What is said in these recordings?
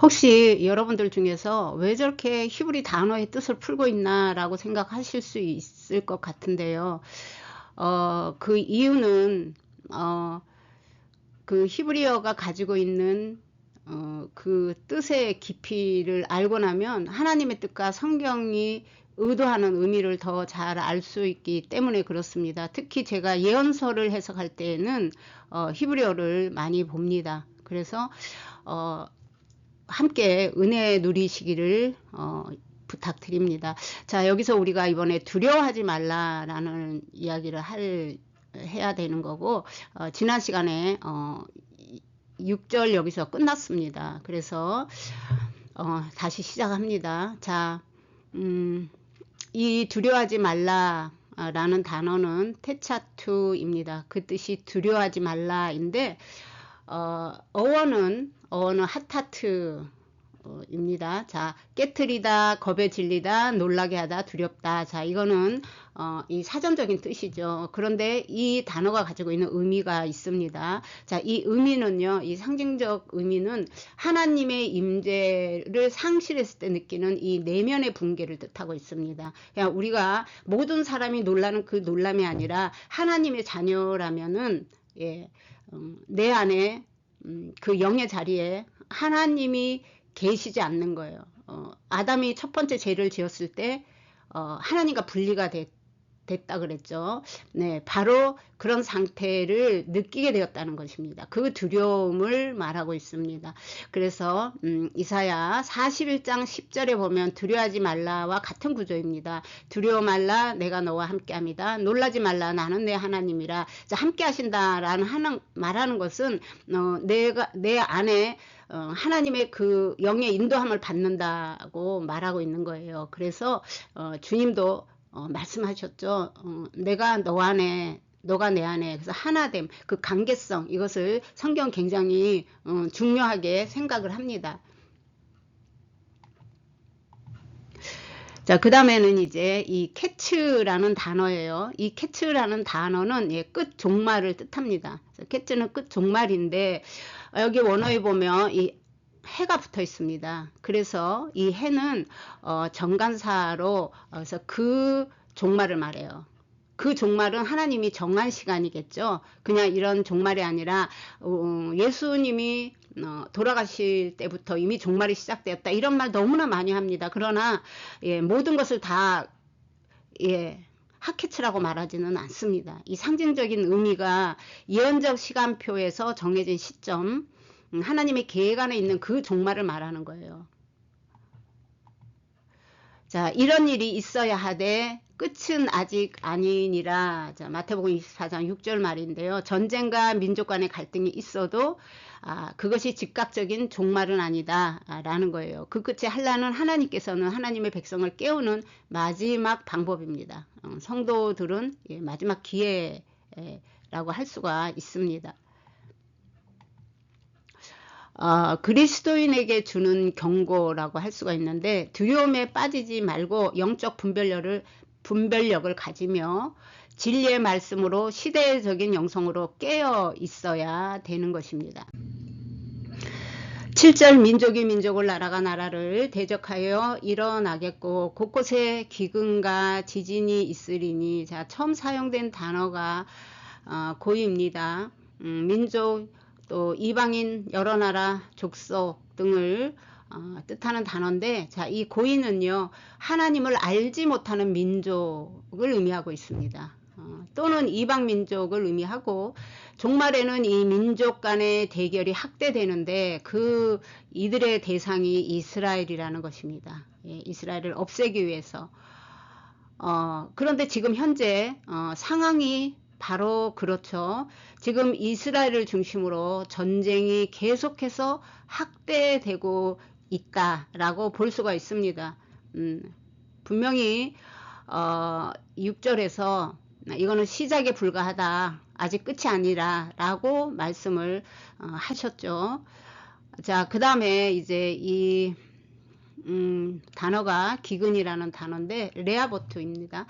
혹시 여러분들 중에서 왜 저렇게 히브리 단어의 뜻을 풀고 있나 라고 생각하실 수 있을 것 같은데요. 그 이유는 어, 그 히브리어가 가지고 있는 그 뜻의 깊이를 알고 나면 하나님의 뜻과 성경이 의도하는 의미를 더 잘 알 수 있기 때문에 그렇습니다. 특히 제가 예언서를 해석할 때에는 히브리어를 많이 봅니다. 그래서 어, 함께 은혜 누리시기를 부탁드립니다. 자, 여기서 우리가 이번에 두려워하지 말라라는 이야기를 해야 되는 거고, 지난 시간에 6절 여기서 끝났습니다. 그래서 다시 시작합니다. 자, 이 두려워하지 말라라는 단어는 테차투입니다. 그 뜻이 두려워하지 말라인데 어원은 하타트 입니다. 자, 깨트리다, 겁에 질리다, 놀라게 하다, 두렵다. 자, 이거는 이 사전적인 뜻이죠. 그런데 이 단어가 가지고 있는 의미가 있습니다. 자, 이 의미는요, 이 상징적 의미는 하나님의 임재를 상실했을 때 느끼는 이 내면의 붕괴를 뜻하고 있습니다. 그냥 우리가 모든 사람이 놀라는 그 놀람이 아니라 하나님의 자녀라면은 내 안에 그 영의 자리에 하나님이 계시지 않는 거예요. 아담이 첫 번째 죄를 지었을 때 하나님과 분리가 됐다 그랬죠. 네, 바로 그런 상태를 느끼게 되었다는 것입니다. 그 두려움을 말하고 있습니다. 그래서 이사야 41장 10절에 보면 두려워하지 말라와 같은 구조입니다. 두려워 말라 내가 너와 함께합니다. 놀라지 말라 나는 내 하나님이라. 자, 함께 하신다라는 말하는 것은 내가 내 안에 하나님의 그 영의 인도함을 받는다고 말하고 있는 거예요. 그래서 주님도 말씀하셨죠. 내가 너 안에 너가 내 안에 그래서 하나됨 그 관계성 이것을 성경 굉장히 중요하게 생각을 합니다. 자, 그 다음에는 이제 이 캐츠라는 단어예요. 이 캐츠라는 단어는 끝 종말을 뜻합니다. 캐츠는 끝 종말인데 여기 원어에 보면 이 해가 붙어 있습니다. 그래서 이 해는 정관사로 그래서 그 종말을 말해요. 그 종말은 하나님이 정한 시간이겠죠. 그냥 이런 종말이 아니라 예수님이 돌아가실 때부터 이미 종말이 시작되었다. 이런 말 너무나 많이 합니다. 그러나 모든 것을 다 하케츠라고 말하지는 않습니다. 이 상징적인 의미가 예언적 시간표에서 정해진 시점, 하나님의 계획 안에 있는 그 종말을 말하는 거예요. 자, 이런 일이 있어야 하되 끝은 아직 아니니라. 자, 마태복음 24장 6절 말인데요. 전쟁과 민족 간의 갈등이 있어도 그것이 즉각적인 종말은 아니다 라는 거예요. 그 끝에 하나는 하나님께서는 하나님의 백성을 깨우는 마지막 방법입니다. 성도들은 마지막 기회라고 할 수가 있습니다. 그리스도인에게 주는 경고라고 할 수가 있는데 두려움에 빠지지 말고 영적 분별력을 가지며 진리의 말씀으로 시대적인 영성으로 깨어 있어야 되는 것입니다. 7절 민족이 민족을 나라가 나라를 대적하여 일어나겠고 곳곳에 기근과 지진이 있으리니. 자, 처음 사용된 단어가 고유입니다. 민족 또 이방인 여러 나라 족속 등을 뜻하는 단어인데 자, 이 고인은요 하나님을 알지 못하는 민족을 의미하고 있습니다. 또는 이방 민족을 의미하고 종말에는 이 민족 간의 대결이 확대되는데 그 이들의 대상이 이스라엘이라는 것입니다. 이스라엘을 없애기 위해서 그런데 지금 현재 상황이 바로 그렇죠. 지금 이스라엘을 중심으로 전쟁이 계속해서 확대되고 있다라고 볼 수가 있습니다. 분명히 6절에서 이거는 시작에 불과하다. 아직 끝이 아니라 라고 말씀을 하셨죠. 자, 그 다음에 이제 이 단어가 기근이라는 단어인데 레아보트입니다.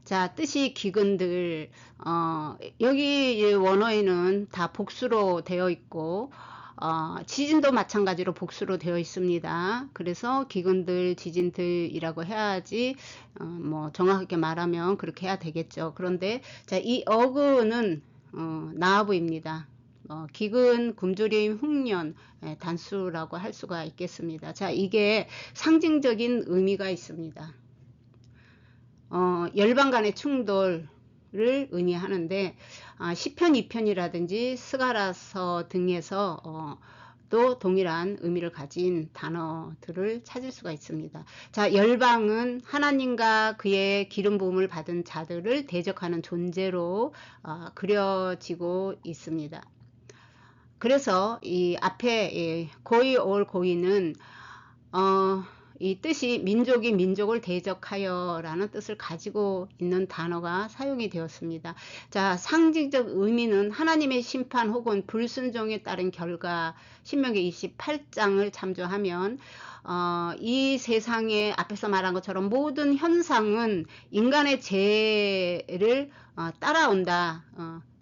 자, 뜻이 기근들 여기 원어에는 다 복수로 되어 있고 지진도 마찬가지로 복수로 되어 있습니다. 그래서 기근들, 지진들이라고 해야지 뭐 정확하게 말하면 그렇게 해야 되겠죠. 그런데 자, 이 어근은 나화부입니다. 기근, 굶주림, 흉년, 단수라고 할 수가 있겠습니다. 자, 이게 상징적인 의미가 있습니다. 열방 간의 충돌을 의미하는데 시편 2편이라든지 스가랴서 등에서 또 동일한 의미를 가진 단어들을 찾을 수가 있습니다. 자, 열방은 하나님과 그의 기름 부음을 받은 자들을 대적하는 존재로 그려지고 있습니다. 그래서 이 앞에 고이 올 고이는 이 뜻이 민족이 민족을 대적하여 라는 뜻을 가지고 있는 단어가 사용이 되었습니다. 자, 상징적 의미는 하나님의 심판 혹은 불순종에 따른 결과, 신명기 28장을 참조하면 이 세상에 앞에서 말한 것처럼 모든 현상은 인간의 죄를 따라온다.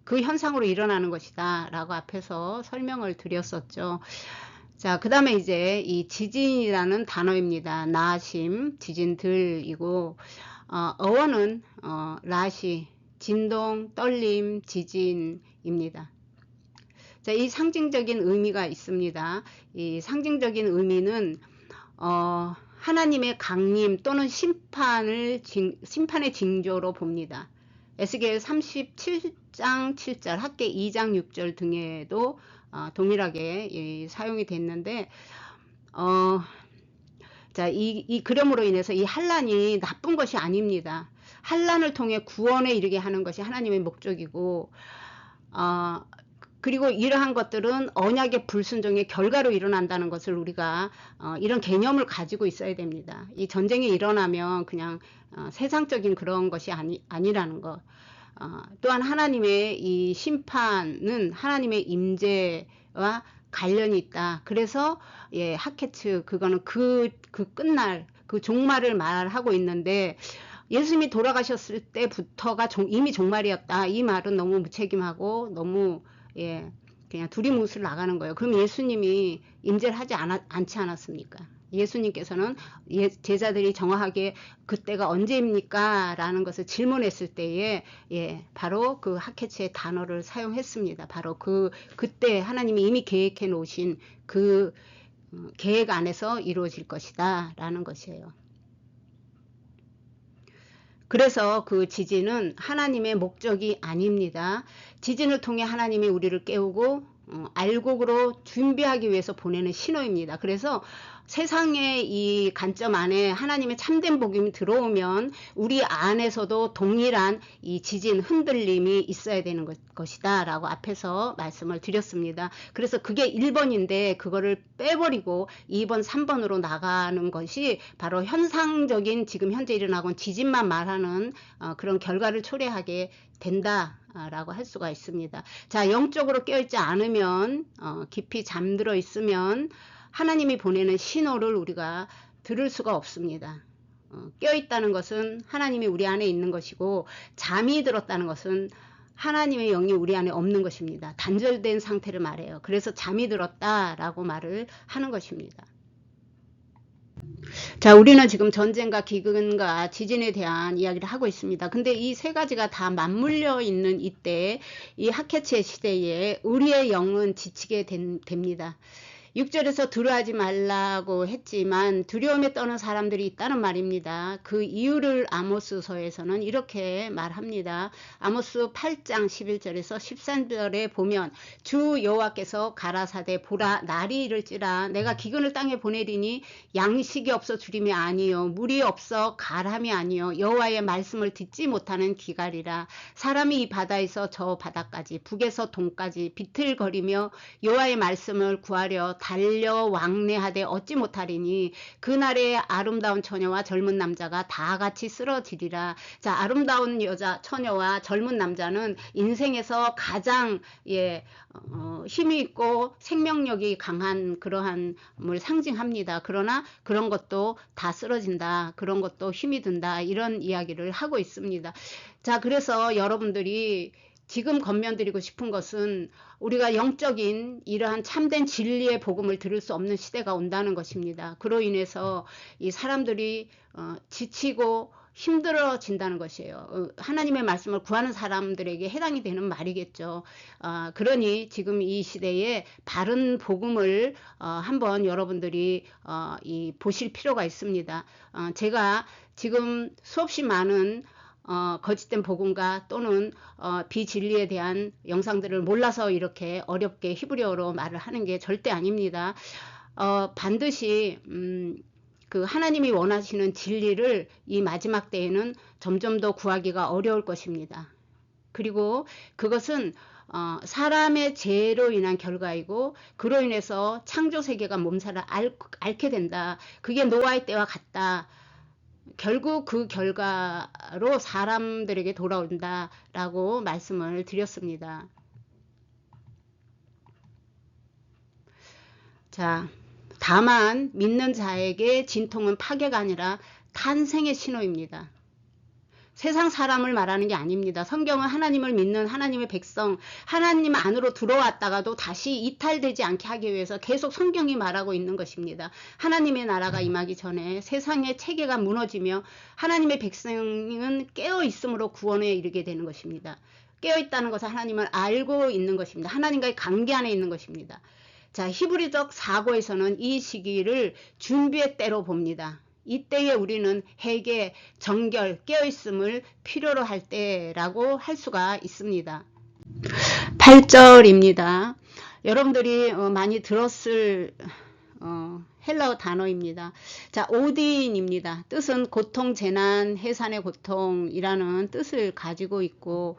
그 현상으로 일어나는 것이다 라고 앞에서 설명을 드렸었죠. 자, 그 다음에 이제 이 지진이라는 단어입니다. 나심, 지진들이고 어원은 라시, 진동, 떨림, 지진입니다. 자, 이 상징적인 의미가 있습니다. 이 상징적인 의미는 하나님의 강림 또는 심판의 징조로 봅니다. 에스겔 37장 7절, 학계 2장 6절 등에도 동일하게 사용이 됐는데 자, 이 그럼으로 인해서 이 환란이 나쁜 것이 아닙니다. 환란을 통해 구원에 이르게 하는 것이 하나님의 목적이고 그리고 이러한 것들은 언약의 불순종의 결과로 일어난다는 것을 우리가 이런 개념을 가지고 있어야 됩니다. 이 전쟁이 일어나면 그냥 세상적인 그런 것이 아니라는 것. 또한 하나님의 이 심판은 하나님의 임재와 관련이 있다. 그래서 하케츠 그거는 그 끝날 그 종말을 말하고 있는데 예수님이 돌아가셨을 때부터가 이미 종말이었다. 이 말은 너무 무책임하고 너무 그냥 두리뭉술 나가는 거예요. 그럼 예수님이 임재를 하지 않지 않았습니까? 예수님께서는 제자들이 정확하게 그때가 언제입니까? 라는 것을 질문했을 때에 바로 그 하케츠의 단어를 사용했습니다. 바로 그때 하나님이 이미 계획해 놓으신 그 계획 안에서 이루어질 것이다 라는 것이에요. 그래서 그 지진은 하나님의 목적이 아닙니다. 지진을 통해 하나님이 우리를 깨우고 알곡으로 준비하기 위해서 보내는 신호입니다. 그래서 세상의 이 관점 안에 하나님의 참된 복음이 들어오면 우리 안에서도 동일한 이 지진 흔들림이 있어야 되는 것이다 라고 앞에서 말씀을 드렸습니다. 그래서 그게 1번인데 그거를 빼버리고 2번 3번으로 나가는 것이 바로 현상적인 지금 현재 일어나고 있는 지진만 말하는 그런 결과를 초래하게 된다 라고 할 수가 있습니다. 자, 영적으로 깨어있지 않으면 깊이 잠들어 있으면 하나님이 보내는 신호를 우리가 들을 수가 없습니다. 깨어있다는 것은 하나님이 우리 안에 있는 것이고 잠이 들었다는 것은 하나님의 영이 우리 안에 없는 것입니다. 단절된 상태를 말해요. 그래서 잠이 들었다라고 말을 하는 것입니다. 자, 우리는 지금 전쟁과 기근과 지진에 대한 이야기를 하고 있습니다. 근데 이 세 가지가 다 맞물려 있는 이때 이 하케츠의 시대에 우리의 영은 지치게 됩니다. 6절에서 두려워하지 말라고 했지만 두려움에 떠는 사람들이 있다는 말입니다. 그 이유를 아모스서에서는 이렇게 말합니다. 아모스 8장 11절에서 13절에 보면 주 여호와께서 가라사대 보라 날이 이를지라 내가 기근을 땅에 보내리니 양식이 없어 주림이 아니요 물이 없어 가람이 아니요 여호와의 말씀을 듣지 못하는 기갈이라 사람이 이 바다에서 저 바다까지 북에서 동까지 비틀거리며 여호와의 말씀을 구하려 달려 왕래하되 얻지 못하리니 그날에 아름다운 처녀와 젊은 남자가 다 같이 쓰러지리라. 자, 아름다운 여자 처녀와 젊은 남자는 인생에서 가장 힘이 있고 생명력이 강한 그러한 걸 상징합니다. 그러나 그런 것도 다 쓰러진다. 그런 것도 힘이 든다. 이런 이야기를 하고 있습니다. 자, 그래서 여러분들이 지금 권면드리고 싶은 것은 우리가 영적인 이러한 참된 진리의 복음을 들을 수 없는 시대가 온다는 것입니다. 그로 인해서 이 사람들이 지치고 힘들어진다는 것이에요. 하나님의 말씀을 구하는 사람들에게 해당이 되는 말이겠죠. 그러니 지금 이 시대에 바른 복음을 한번 여러분들이 보실 필요가 있습니다. 제가 지금 수없이 많은 거짓된 복음과 또는 비진리에 대한 영상들을 몰라서 이렇게 어렵게 히브리어로 말을 하는 게 절대 아닙니다. 반드시 그 하나님이 원하시는 진리를 이 마지막 때에는 점점 더 구하기가 어려울 것입니다. 그리고 그것은 사람의 죄로 인한 결과이고 그로 인해서 창조 세계가 몸살을 앓게 된다. 그게 노아의 때와 같다. 결국 그 결과로 사람들에게 돌아온다라고 말씀을 드렸습니다. 자, 다만 믿는 자에게 진통은 파괴가 아니라 탄생의 신호입니다. 세상 사람을 말하는 게 아닙니다. 성경은 하나님을 믿는 하나님의 백성, 하나님 안으로 들어왔다가도 다시 이탈되지 않게 하기 위해서 계속 성경이 말하고 있는 것입니다. 하나님의 나라가 임하기 전에 세상의 체계가 무너지며 하나님의 백성은 깨어있음으로 구원에 이르게 되는 것입니다. 깨어있다는 것은 하나님을 알고 있는 것입니다. 하나님과의 관계 안에 있는 것입니다. 자, 히브리적 사고에서는 이 시기를 준비의 때로 봅니다. 이때에 우리는 회개, 정결, 깨어있음을 필요로 할 때라고 할 수가 있습니다. 8절입니다. 여러분들이 많이 들었을 헬라어 단어입니다. 자, 오딘입니다. 뜻은 고통, 재난, 해산의 고통이라는 뜻을 가지고 있고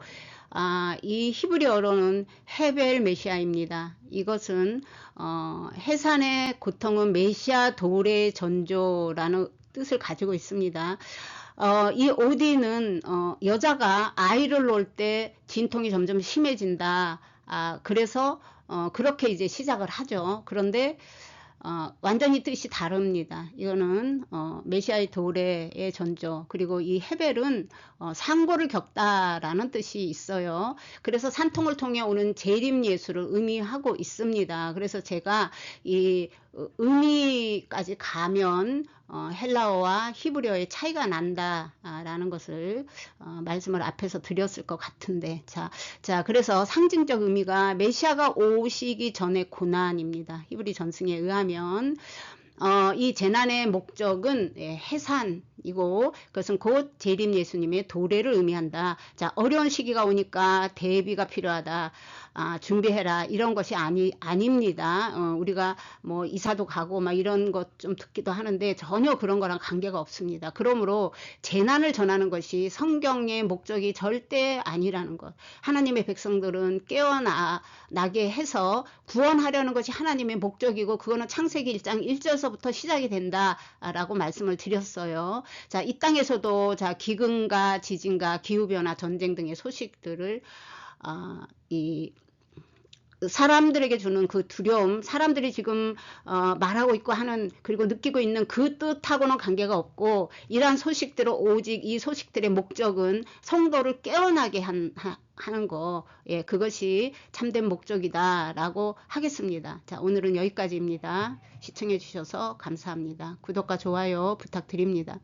이 히브리어로는 헤벨 메시아입니다. 이것은 해산의 고통은 메시아 도래 전조라는 뜻을 가지고 있습니다. 이 오딘은 여자가 아이를 놓을 때 진통이 점점 심해진다. 그래서 그렇게 이제 시작을 하죠. 그런데 완전히 뜻이 다릅니다. 이거는 메시아의 도래의 전조, 그리고 이 헤벨은 상고를 겪다라는 뜻이 있어요. 그래서 산통을 통해 오는 재림 예수를 의미하고 있습니다. 그래서 제가 이 의미까지 가면 헬라어와 히브리어의 차이가 난다라는 것을 말씀을 앞에서 드렸을 것 같은데, 자, 그래서 상징적 의미가 메시아가 오시기 전의 고난입니다. 히브리 전승에 의하면 이 재난의 목적은 해산이고 그것은 곧 재림 예수님의 도래를 의미한다. 자, 어려운 시기가 오니까 대비가 필요하다. 준비해라, 이런 것이 아닙니다. 우리가 뭐 이사도 가고 막 이런 것 좀 듣기도 하는데 전혀 그런 거랑 관계가 없습니다. 그러므로 재난을 전하는 것이 성경의 목적이 절대 아니라는 것. 하나님의 백성들은 깨어나게 해서 구원하려는 것이 하나님의 목적이고 그거는 창세기 1장 1절서부터 시작이 된다라고 말씀을 드렸어요. 자, 이 땅에서도 기근과 지진과 기후변화, 전쟁 등의 소식들을 이 사람들에게 주는 그 두려움, 사람들이 지금 말하고 있고 하는, 그리고 느끼고 있는 그 뜻하고는 관계가 없고, 이러한 소식들은 오직 이 소식들의 목적은 성도를 깨어나게 하는 거, 그것이 참된 목적이다라고 하겠습니다. 자, 오늘은 여기까지입니다. 시청해 주셔서 감사합니다. 구독과 좋아요 부탁드립니다.